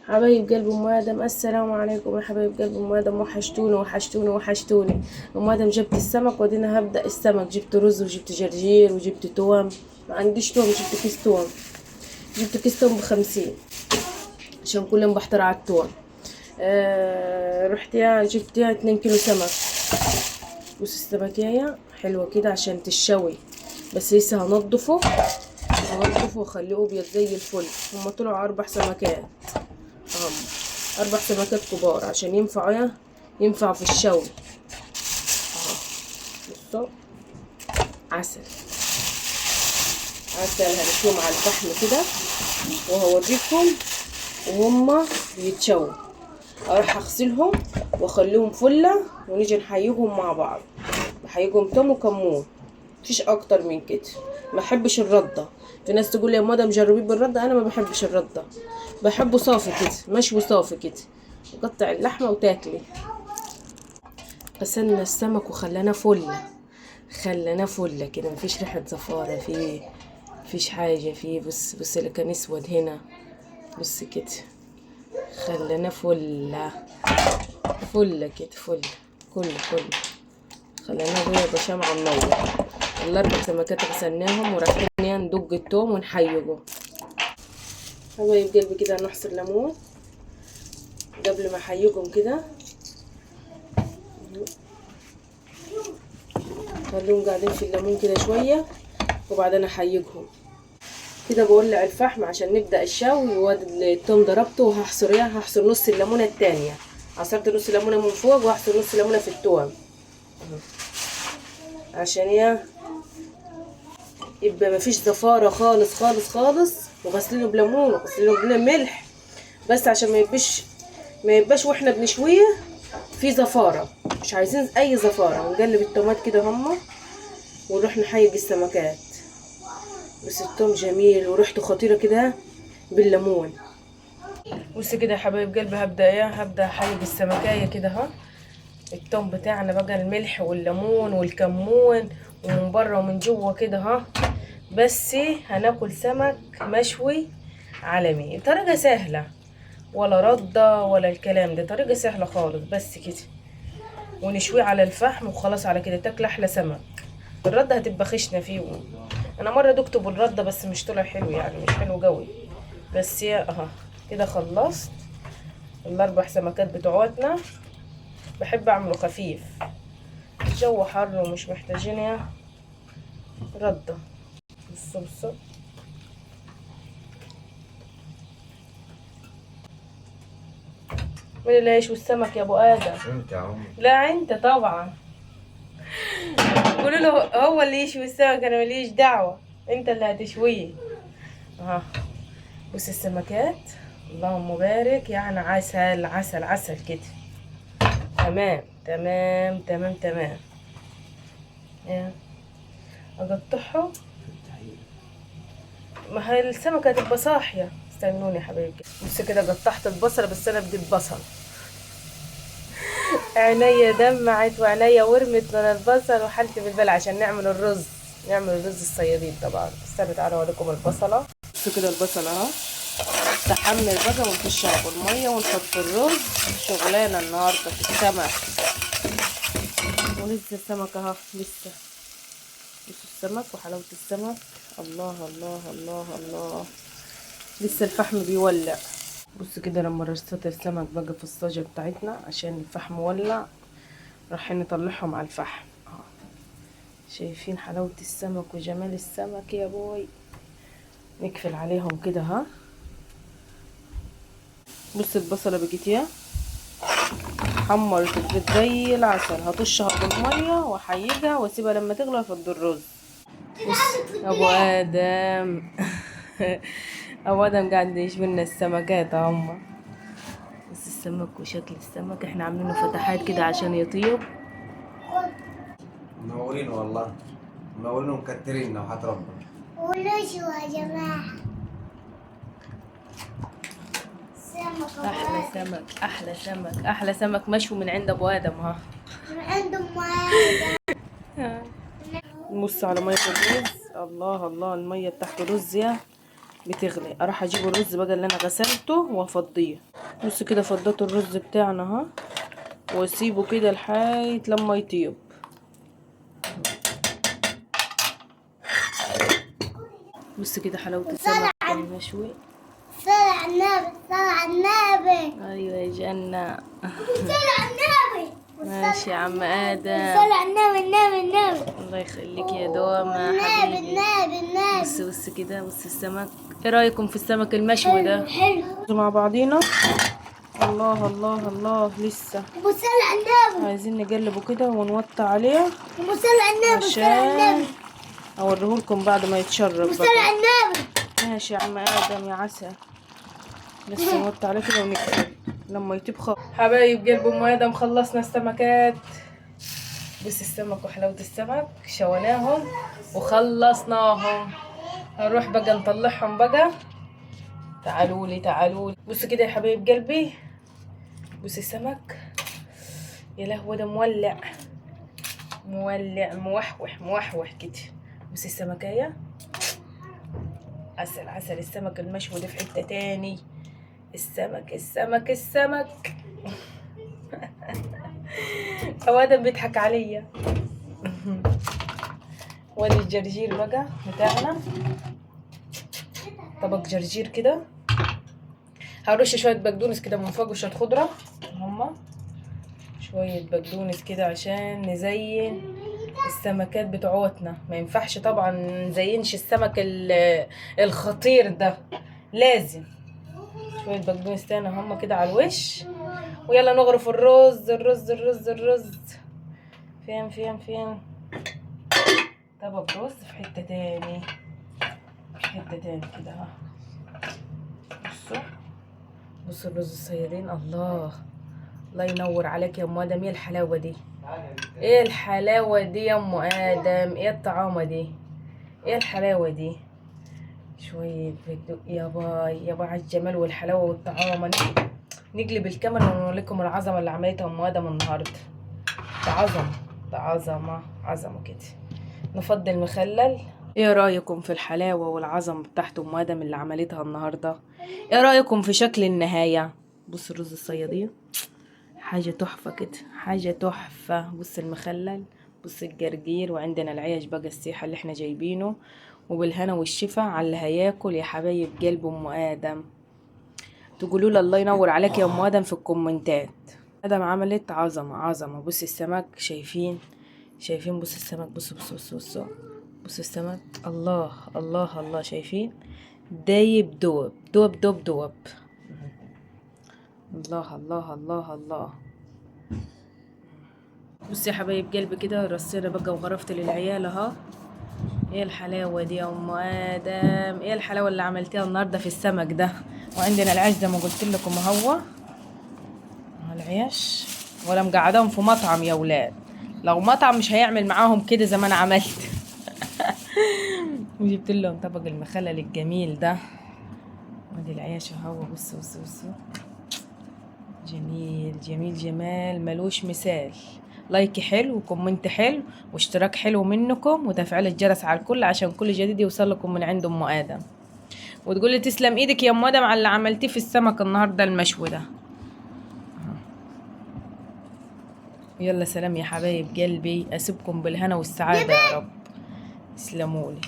حبايب قلب ام ادم، السلام عليكم يا حبايب قلب ام ادم. وحشتوني وحشتوني وحشتوني. ام ادم جبت السمك ودينا هبدا السمك. جبت رز وجبت جرجير وجبت توم. ما عنديش توم، جبت كيس توم. جبت كيس توم ب50 عشان كل يوم بحتار على التوم. رحت جبت 2 كيلو سمك. بص السمكية حلوة كده عشان تشوي، بس لسه هنضفه واخليه ابيض زي الفل. هما طلعوا 4 سمكات اهم، 4 سمكات كبار عشان ينفعوا في الشوي. بصوا، عسل هنشويهم على الفحم كده وهوريكم وهما بيتشووا. اروح اغسلهم واخليهم فله ونيجي نحييهم مع بعض. بحييهم توم وكمون، مفيش اكتر من كده. ما بحبش الرده. في ناس تقول لي يا ماما مجربيه بالرده، انا ما بحبش الرده، بحبه صافي كده، مشوي صافي كده. قطع اللحمه وتاكلي. غسلنا السمك وخلانا فله كده، مفيش ريحه زفاره فيه، مفيش حاجه فيه. بص اللي كان اسود هنا، بص كده خلانا فله كده، كله خلانا بيضة شمعة منور. ال4 سمكات غسلناهم ورايحين ندق التوم ونحيجه. حبايب قلبي كده نحصر ليمون قبل ما احيجهم كده. خليهم قاعدين في الليمون كده شويه وبعدين احيجهم كده. بولع الفحم عشان نبدا الشوي. وادي التوم ضربته وهحصر نص الليمونه التانية. عصرت نص الليمونه من فوق وهحصر نص الليمونه في التوم عشان يبقى مفيش زفاره خالص. وغسلينه بليمون وغسلينه بملح بس عشان ما يبقاش واحنا بنشويه في زفاره. مش عايزين اي زفاره. ونقلب التومات كده هما ونروح نحيج السمكات. بس التوم جميل وريحته خطيره كده بالليمون. بص كده يا حبايب قلبي، هبدا احيج السمكايه كده اهو. التوم بتاعنا بقى، الملح والليمون والكمون ومن بره ومن جوه كده اهو. بس هناكل سمك مشوي عالمي. طريقه سهله، ولا رده ولا الكلام ده، طريقه سهله خالص. بس كده ونشويه على الفحم وخلاص، على كده تاكل احلى سمك. الرده هتبقى خشنه فيه. انا مره دقته بالرده بس مش طلع حلو، يعني مش حلو قوي. بس يا اها كده خلصت ال4 سمكات بتوعتنا. بحب اعمله خفيف، الجو حر ومش محتاجين رده. بصوا من اللي هيشوي السمك يا ابو ادم؟ انت يا عم. لا انت طبعا. قولوا له هو اللي يشوي السمك، انا ماليش دعوه، انت اللي هتشويه. اها بص السمكات، اللهم بارك، يعني عسل كده. تمام. ايه، اقطعه. ما هي السمكه هتبقى صاحيه. استنوني يا حبايبي. بص كده قطعت البصل، بس انا بدي البصل. عينيا دمعت وعينيا ورمت من البصل وحالتي بالبلع عشان نعمل الرز الصيادين طبعا. استنوا تعالوا اوريكم البصله. بصوا كده البصله اهو تحمر بقى، ونخشها بالميه ونحط الرز. شغلانه النهارده في السمك. ولسه السمك اهو لسه. بصوا السمك وحلاوه السمك. الله. لسه الفحم بيولع. بص كده لما رصيت السمك بقى في الصاجة بتاعتنا عشان الفحم ولع، رايحين نطلعهم على الفحم. شايفين حلاوة السمك وجمال السمك يا بوي. نقفل عليهم كده ها. بص البصلة بقت حمرت بقت زي العسل. هطشها بالمية واحيجها واسيبها لما تغلى افضي الرز. بص ابو ادم ابو ادم قاعد يشوي لنا السمكات هما. بس السمك وشكل السمك احنا عاملينه فتحات كده عشان يطيب. منورين والله، منورين ومكترين وحياة ربنا. قولوا شو يا جماعة. احلى سمك مشوي من عند ابو ادم ها. من عندهم واحد. نبص على ميه الرز. الله الميه بتاعت الرز يا بتغلي. اروح اجيب الرز بقى اللي انا غسلته وافضيه. بص كده فضيت الرز بتاعنا اهو، واسيبه كده لحد لما يطيب. بص كده حلاوه السمك المشوي. صل على النبي، صل على النبي، ايوه يا جنة. صل على النبي. ماشي يا عم ادم. صل على النبي. الله يخليك يا دوما النبي حبيبي. النبي. بص كده، بص السمك. ايه رايكم في السمك المشوي ده؟ حلو. مع بعضينا. الله الله الله. لسه وصل على النبي. عايزين نقلبه كده ونوطي عليه وصل على النبي. صل على عشان النبي. اوريهولكم بعد ما يتشرب وصل بقى. على النبي. ماشي يا عم ادم يا عسل. لسه نوطي عليه كده ونقلب لما يطيب خالص. حبايب قلب ام ادم، خلصنا السمكات. بص السمك وحلاوه السمك، شويناهم وخلصناهم. هنروح بقى نطلعهم بقى. تعالوا لي. بص كده يا حبايب قلبي. بص السمك، يا لهوي ده مولع موحوح كده. بص السمكية، عسل. السمك المشوي ده في حتة تاني. السمك هو ادم بيضحك عليا. وادي الجرجير بقى بتاعنا، طبق جرجير كده. هرش شويه بقدونس كده من فوق وشويه خضره، هما شويه بقدونس كده عشان نزين السمكات بتوعتنا. ما ينفعش طبعا نزينش السمك الخطير ده، لازم شويه بقدونس تاني هما كده على الوش. ويلا نغرف الرز. فين طبق رز في حته تاني كده اهو. بصوا الرز الصيادين. الله ينور عليك يا ام ادم. ايه الحلاوه دي يا ام ادم؟ ايه الطعامه دي؟ ايه الحلاوه دي؟ شويه يا باي على الجمال والحلاوه والطعامه. نقلب الكاميرا ونقول لكم العظمه اللي عملتها ام ادم النهارده. ده عظمه كده. نفضل مخلل. ايه رايكم في الحلاوه والعظمه بتاعت ام ادم اللي عملتها النهارده؟ ايه رايكم في شكل النهايه؟ بص الرز الصياديه، حاجه تحفه كده، حاجه تحفه. بص المخلل، بص الجرجير، وعندنا العيش بقى السيحه اللي احنا جايبينه. وبالهنا والشفا على اللي هياكل يا حبايب قلب ام ادم. تقولوا لي الله ينور عليك يا ام ادم في الكومنتات. ادم عملت عظمه. بص السمك، شايفين؟ بص السمك، بص السمك. الله شايفين؟ دايب دوب. الله. بص يا حبايب قلبي كده، رصينا بقى وغرفت للعيال اهو. ايه الحلاوه دي يا ام ادم؟ ايه الحلاوه اللي عملتيها النهارده في السمك ده؟ وعندنا العيش زي ما قلت لكم اهو العيش. ولا مقعدهم في مطعم يا ولاد، لو مطعم مش هيعمل معاهم كده زي ما انا عملت. وجبت لهم طبق المخلل الجميل ده. ادي العيش اهو. بص جمال ملوش مثال. لايك حلو وكومنت حلو واشتراك حلو منكم وتفعيل الجرس على الكل عشان كل جديد يوصل لكم من عند ام ادم. وتقول لي تسلم ايدك يا ام ادم على اللي عملتيه في السمك النهارده المشوي ده. يلا سلام يا حبايب قلبي، اسيبكم بالهنا والسعاده يا رب. تسلموا لي.